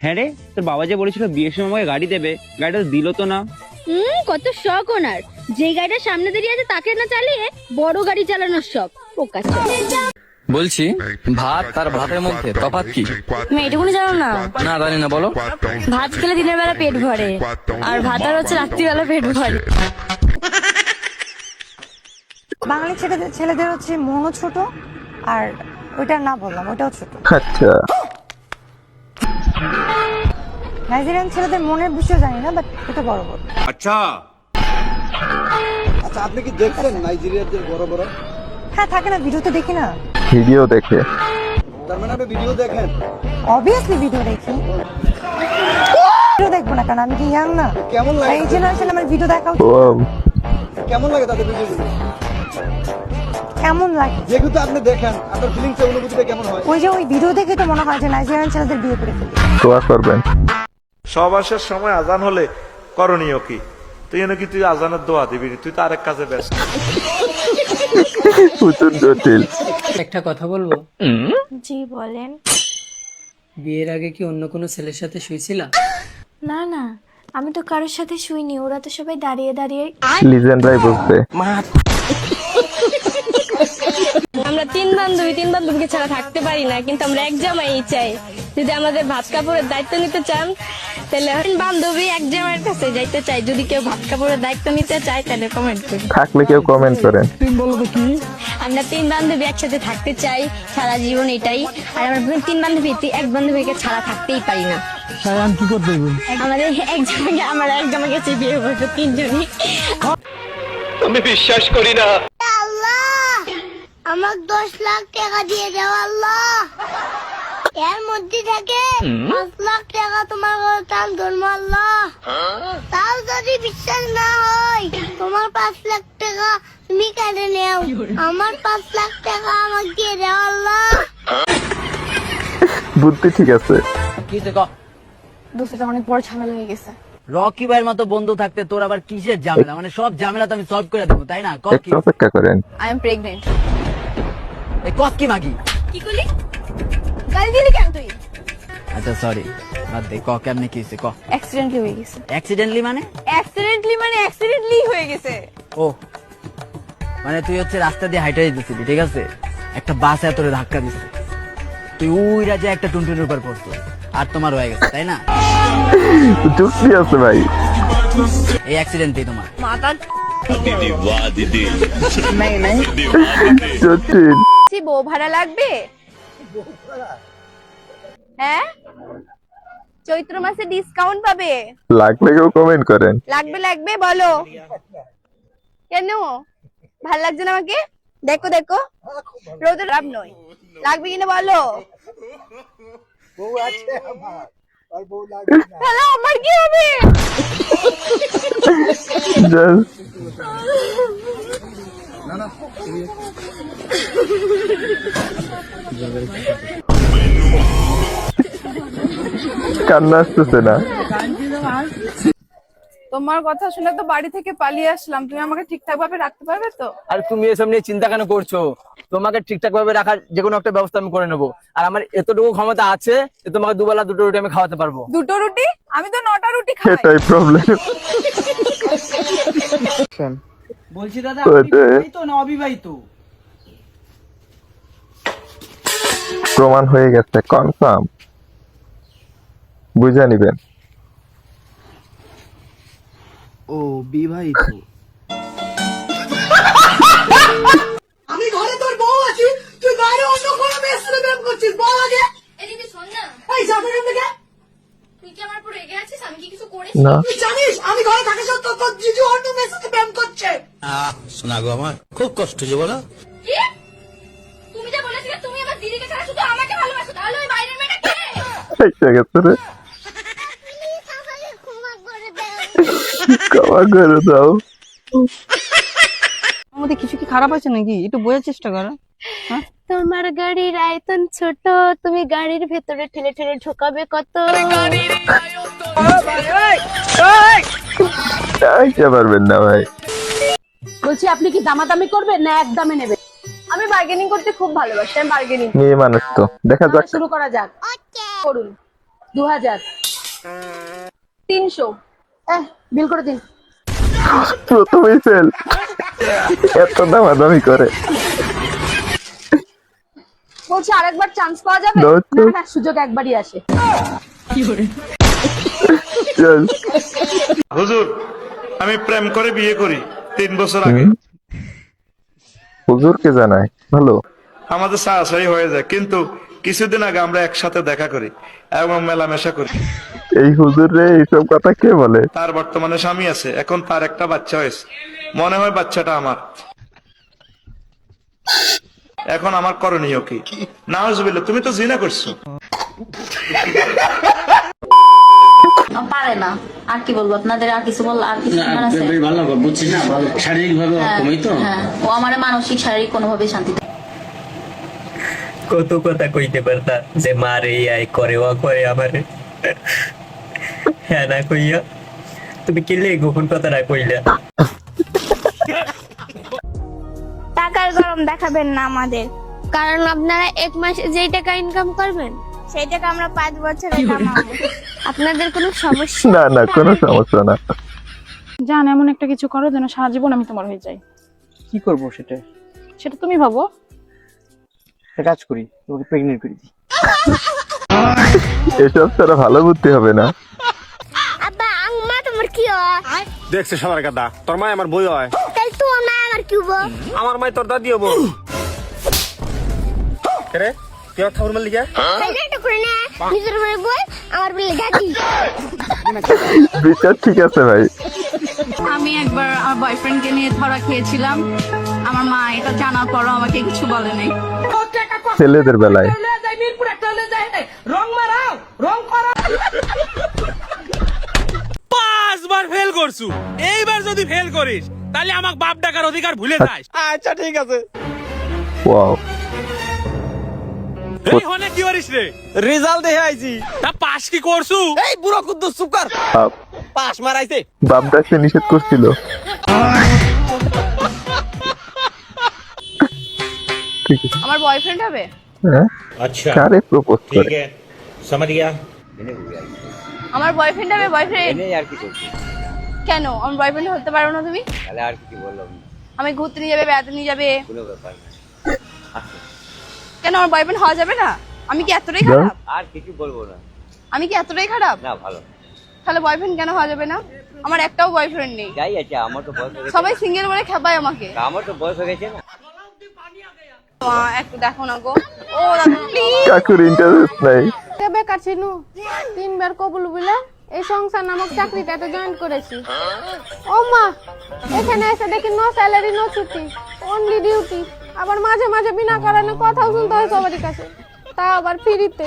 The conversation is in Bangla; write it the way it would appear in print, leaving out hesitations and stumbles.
হ্যাঁ রে, তোর বাবা যে বলেছিল বিয়ের সময় আমাকে গাড়ি দেবে, গাড়িটা তো দিল তো না। কত শখ ওনার, যে গাড়িটা সামনে দাঁড়িয়ে আছে তাকে না চালিয়ে বড় গাড়ি চালানোর শখ। পোকা বলছি ভাত আর ভাতের মধ্যে তফাৎ কি? তুমি এটুকুনি জানো না? না জানি না, বলো। ভাত খেলে দিনের বেলা পেট ভরে, আর ভাত আর হচ্ছে রাত্রিবেলা পেট ভরে। বাঙালি ছেলেদের হচ্ছে মনও ছোট, আর ওইটা না বললাম ওইটাও ছোট। আচ্ছা, নাইজেরিয়ান ছেলেদের মনের বিষয় জানি না, বাট ওটা বড় বড়। আচ্ছা আচ্ছা, আপনি কি দেখছেন নাইজেরিয়াদের বড় বড়? হ্যাঁ, থাকে না, ভিডিওতে দেখি না। ভিডিও দেখে। তার মানে আপনি ভিডিও দেখেন? অবভিয়াসলি ভিডিও দেখি। ভিডিও দেখবো না কেন? আমি কি ইয়াং না? কেমন লাগে? এই জেনারেশন আমার ভিডিও দেখা উচিত। ও কেমন লাগে তাদের ভিডিওগুলো? কেমন লাগে? যেহেতু আপনি দেখেন, আপনার ফিলিংস অনুভূতিটা কেমন হয়? ওই ভিডিও দেখে তো মনে হয় যে নাইজেরিয়ান ছেলেদের বিয়ে করে ফেলি। দোয়া করবেন। সহবাসের সময় আজান হলে করণীয় কি? তুই আজানের দোয়া দিবি, তুই তো আরেক কাজে ব্যস্ত। প্রচুর জটিল। একটা কথা বলবো? জি বলেন। বিয়ের আগে কি অন্য কোনো ছেলের সাথে শুয়েছিলা? না না, আমি তো কারোর সাথে শুইনি, ওরা তো সবাই দাঁড়িয়ে দাঁড়িয়ে। লিজেন্ডরাই বুঝবে। আমরা তিন বান্ধবীকে ছাড়া থাকতে পারি না, কিন্তু আমরা এক জামাই চাই। যদি আমাদের ভাত কাপড়ের দায়িত্ব নিতে চান তাহলে বান্ধবী এক জামাইয়ের কাছে যাইতে চাই। যদি কেউ ভাত কাপড়ের দায়িত্ব নিতে চায় তাহলে কমেন্ট করুন। থাকলে কেউ কমেন্ট করেন। আমরা তিন বান্ধবী একসাথে থাকতে চাই সারা জীবন, এটাই। আর আমরা তিন বান্ধবী এক বান্ধবীকে ছাড়া থাকতেই পারি না। কি করতে আমাদের এক জামাইকে চেয়ে বিয়ে করবো তিনজনই। আমি বিশ্বাস করি না। আমাকে 10 লাখ টাকা দিয়ে দাও আল্লাহ। এর মধ্যে থেকে 5 লাখ টাকা তোমার দান ধর্ম আল্লাহ। তাও যদি বিশ্বাস না হয়, তোমার 5 লাখ টাকা তুমি কেটে নেও, আমার 5 লাখ টাকা আমাকে দিয়ে দাও আল্লাহ। বুদ্ধি ঠিক আছে। দোষটা অনেক বড় ঝামেলা হয়ে গেছে। রকি ভাইয়ের মতো বন্ধু থাকতে তোর আবার কিসের ঝামেলা? মানে সব ঝামেলা তো আমি সলভ করে দেবো, তাই না? একটু অপেক্ষা করেন। I am pregnant. কস কি মাগি? কি করলি? গালি দিলি কেন তুই? আচ্ছা সরি, বাদ দে। ক কেমনে কি হয়েছে ক? অ্যাক্সিডেন্টলি হয়ে গেছে। অ্যাক্সিডেন্টলি মানে? অ্যাক্সিডেন্টলি হয়ে গেছে। ও মানে তুই হচ্ছে রাস্তা দিয়ে হাইটা যেতেছিলি, ঠিক আছে? একটা বাস তোরে ধাক্কা দিচ্ছে, তুই ওই রাজে একটা টুনটুনের উপর পড়তো, আর তোমার হয়ে গেছে, তাই না? যুক্তি আছে ভাই। এই অ্যাক্সিডেন্টই তোমার মাথা জটিল। বউ ভাড়া লাগবে? হ্যাঁ, চৈত্র মাসে ডিসকাউন্ট পাবে। লাগলে কেউ কমেন্ট করেন। লাগবে বলো। কেন ভাল লাগছে না আমাকে? দেখো রোদের লাভ নয়, লাগবে কিনা বলো। বউ আছে আমার, আর বউ লাগবে না। তাহলে আমার কি হবে? কান্না আসতেছে না। তোমার কথা শুনে তো বাড়ি থেকে পালিয়ে আসলাম, তুমি আমাকে ঠিকঠাক ভাবে রাখতে পারবে তো? আর তুমি এসব নিয়ে চিন্তা কেন করছো? তোমাকে ঠিকঠাক ভাবে রাখার যে কোনো একটা ব্যবস্থা আমি করে নেবো। আর আমার এতটুকু ক্ষমতা আছে যে তোমাকে দুবেলা দুটো রুটি আমি খাওয়াতে পারবো। 2টো রুটি? আমি তো 9টা রুটি খাই। এটাই প্রবলেম। বলছি দাদা, বিবাহিত না অবিবাহিত? প্রমাণ হয়ে গেছে, কনফার্ম। বুঝে নিবেন। ও বিবাহিত। আমি ঘরে তোর বউ আছি, তুই বাইরে অন্য কোনো মেয়ের সাথে প্রেম করছিস, বল আগে। এদিকে শোন না, এই যা এখান থেকে। তুই কি আমার উপর রেগে আছিস? আমি কি কিছু করেছি? না, তুই জানিস আমি ঘরে থাকা সত্ত্বেও তোর জিজু অন্য মেয়ের সাথে প্রেম করছে। শোনা গো, আমার খুব কষ্ট যে বলো। কি? তুমি যা বলেছিলে তুমি আমার দিদিকে ছাড়া শুধু আমাকে ভালোবাসো, তাহলে ওই বাইরের মেয়েটা কে? এসে গেছে রে। ক্ষমা করে দাও। আমাদের কিছু কি খারাপ আছে নাকি? একটু বোঝার চেষ্টা করো। তোমার গাড়ির আয়তন ছোট, তুমি গাড়ির ভেতরে ঠেলে ঠেলে ঢোকাবে কত? চাইতে পারবেন না ভাই। বলছি আপনি কি দামাদামি করবেন না একদমে নেবেন? আমি বার্গেনিং করতে খুব ভালোবাসি, আমি বার্গেনিং। মেয়ে মানুষ তো, দেখা যাক। শুরু করা যাক, করুন। 2000 300 বিল করে দিন। প্রথমেই ফেল, এত দামাদামি করে। বলছি আরেকবার চান্স পাওয়া যাবে? No, না না, সুযোগ একবারই আসে। চল। হুজুর, আমি প্রেম করে বিয়ে করি 3 বছর আগে। হুজুরকে জানায় ভালো। আমাদের সাহায্যই হয়ে যায়, কিন্তু কিছুদিন আগে আমরা একসাথে দেখা করি এবং মেলামেশা করি। এই হুজুর রে এইসব কথা কে বলে? তার বর্তমানে স্বামী আছে, এখন তার একটা বাচ্চা হয়েছে। মনে হয় বাচ্চাটা আমার। এখন আমার করণীয় কি? নাউজুবিল্লাহ, তুমি তো জিনা করছো। পারে না, আর কি বলবো আপনাদের, আর কিছু বল, আর কিছু আছে? ভালো বুঝছি না, শারীরিক ভাবে অক্ষমই তো। হ্যাঁ, ও আমার মানসিক শারীরিক কোনোভাবে শান্তি দেয়। কত কথা কইতে পারতা যে মারে আই করে ও করে আমারে, হ্যাঁ না কইয়া তুমি কিলে গোপন কথাটা কইলা। টাকার গরম দেখাবেন না আমাদের, কারণ আপনারা 1 মাসে যেই টাকা ইনকাম করবেন সেই টাকা আমরা 5 বছরে কামাবো। আপনাদের কোনো সমস্যা? না না, কোনো সমস্যা না। জান এমন একটা কিছু করো যেন সারা জীবন আমি তোমার হয়ে যাই। কি করবো সেটা? সেটা তুমি ভাবো। একটা কাজ করি, তোমাকে প্রেগনেন্ট করে দিই। এসব ছাড়া ভালো বুদ্ধি হবে না। আব্বা আম্মা তোমার কি হয়? দেখছে সবার কথা, তোর মা আমার বই হয়, তাই তো না আমার কি হবো? আমার মাই তোর দাদি হবো। রে তুই আর ঠাকুর মালিকা সাইলেন্ট করে না, নিজের বলে বল, আমার বলে দাদি। বিচার ঠিক আছে ভাই। আমি একবার আমার বয়ফ্রেন্ডকে নিয়ে ধরা খেয়েছিলাম, আমার মা এটা জানার পরও আমাকে কিছু বলে নাই। ছেলেদের বেলায় রং মারাও, রং করা। 5 বার ফেল করছু, এইবার যদি ফেল করিস তাহলে আমাক বাপ ডাকার অধিকার ভুলে যাস। আচ্ছা ঠিক আছে। ওয়াও, এই হনে কি করিস রে? রেজাল্ট দেখে আইছি। তা পাস কি করছু? এই বুড়ো কুদ্দুস চুপ কর। বাপ পাস মারাইছে। বাপ ডাকতে নিষেধ করছিল। ঠিক আছে। আমার বয়ফ্রেন্ড হবে? হ্যাঁ, কারে প্রপোজ করে? আমার বয়ফ্রেন্ড হবে? বয়ফ্রেন্ড আর কি করছি? কেন? আমার বয়ফ্রেন্ড হতে পারো না তুমি? তাহলে আর কি বললাম? আমি ঘুরতে নিয়ে যাবে, বেড়াতে নিয়ে যাবে, কোনো ব্যাপার না। কেন আমার বয়ফ্রেন্ড হওয়া যাবে না? আমি কি এতটাই খারাপ? আর কিছু বলবো না। আমি কি এতটাই খারাপ? না, ভালো। তাহলে বয়ফ্রেন্ড কেন হওয়া যাবে না? আমার একটাও বয়ফ্রেন্ড নেই, যাই আছে, আমার তো বয়স হয়ে গেছে। সবাই সিঙ্গেল বলে খেপায় আমাকে। আমার তো বয়স হয়ে গেছে না। মা, একটু দেখো না গো। ও দাদা প্লিজ। কাকুর ইন্টারেস্ট নাই। বেকার ছিল 3 বার কবুল বলে এই সংসার নামক চাকরিটাতে জয়েন করেছি। ও মা, এখানে এসে দেখি নো স্যালারি নো ছুটি, অনলি ডিউটি। আবার মাঝে মাঝে বিনা কারণে কথাও শুনতে হয় সবারই কাছে, তা আবার ফ্রিতে।